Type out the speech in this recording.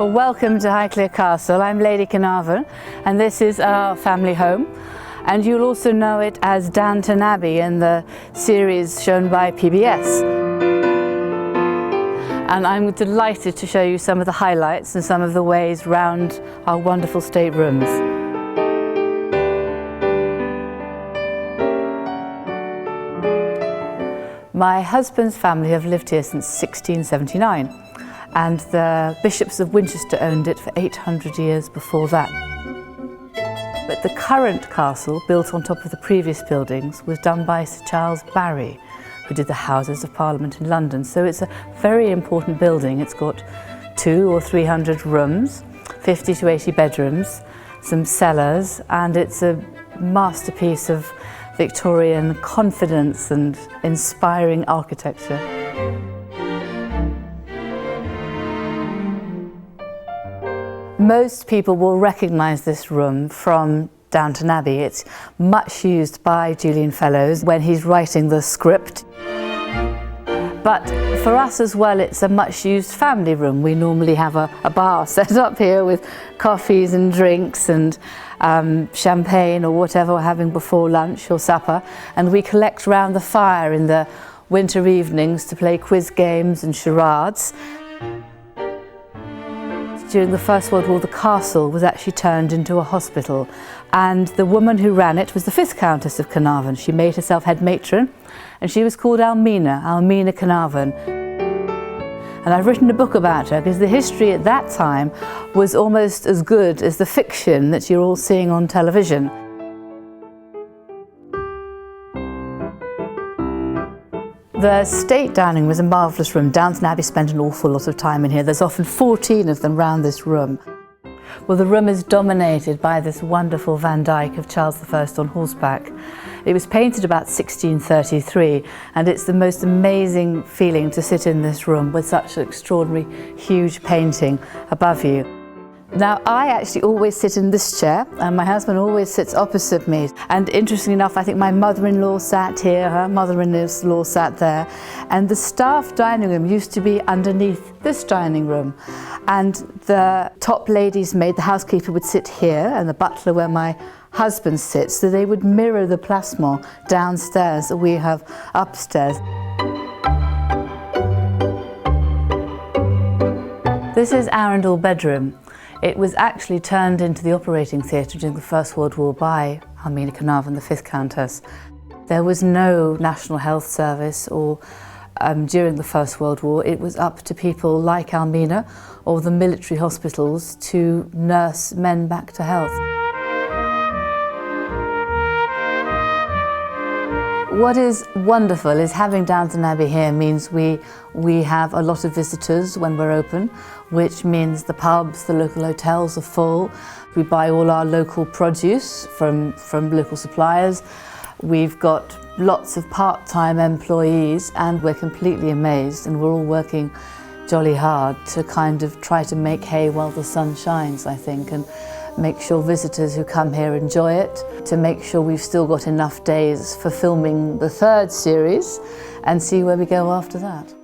Well, welcome to Highclere Castle. I'm Lady Carnarvon and this is our family home, and you'll also know it as Downton Abbey in the series shown by PBS. And I'm delighted to show you some of the highlights and some of the ways round our wonderful staterooms. My husband's family have lived here since 1679. And the bishops of Winchester owned it for 800 years before that. But the current castle, built on top of the previous buildings, was done by Sir Charles Barry, who did the Houses of Parliament in London. So it's a very important building. It's got 200 or 300 rooms, 50 to 80 bedrooms, some cellars, and it's a masterpiece of Victorian confidence and inspiring architecture. Most people will recognise this room from Downton Abbey. It's much used by Julian Fellowes when he's writing the script. But for us as well, it's a much used family room. We normally have a bar set up here with coffees and drinks and champagne or whatever we're having before lunch or supper. And we collect round the fire in the winter evenings to play quiz games and charades. During the First World War, the castle was actually turned into a hospital, and the woman who ran it was the 5th Countess of Carnarvon. She made herself head matron, and she was called Almina Carnarvon. And I've written a book about her because the history at that time was almost as good as the fiction that you're all seeing on television. The state dining room is a marvellous room. Downton Abbey spent an awful lot of time in here. There's often 14 of them round this room. Well, the room is dominated by this wonderful Van Dyck of Charles I on horseback. It was painted about 1633, and it's the most amazing feeling to sit in this room with such an extraordinary, huge painting above you. Now, I actually always sit in this chair, and my husband always sits opposite me. And interestingly enough, I think my mother-in-law sat here, her mother-in-law sat there, and the staff dining room used to be underneath this dining room. And the top lady's maid, the housekeeper, would sit here, and the butler where my husband sits, so they would mirror the plasmon downstairs that we have upstairs. This is Arundel bedroom. It was actually turned into the operating theatre during the First World War by Almina Carnarvon, the 5th Countess. There was no National Health Service or during the First World War. It was up to people like Almina or the military hospitals to nurse men back to health. What is wonderful is having Downton Abbey here means we have a lot of visitors when we're open, which means the pubs, the local hotels are full. We buy all our local produce from local suppliers. We've got lots of part-time employees, and we're completely amazed, and we're all working jolly hard to kind of try to make hay while the sun shines, I think, and make sure visitors who come here enjoy it, to make sure we've still got enough days for filming the 3rd series and see where we go after that.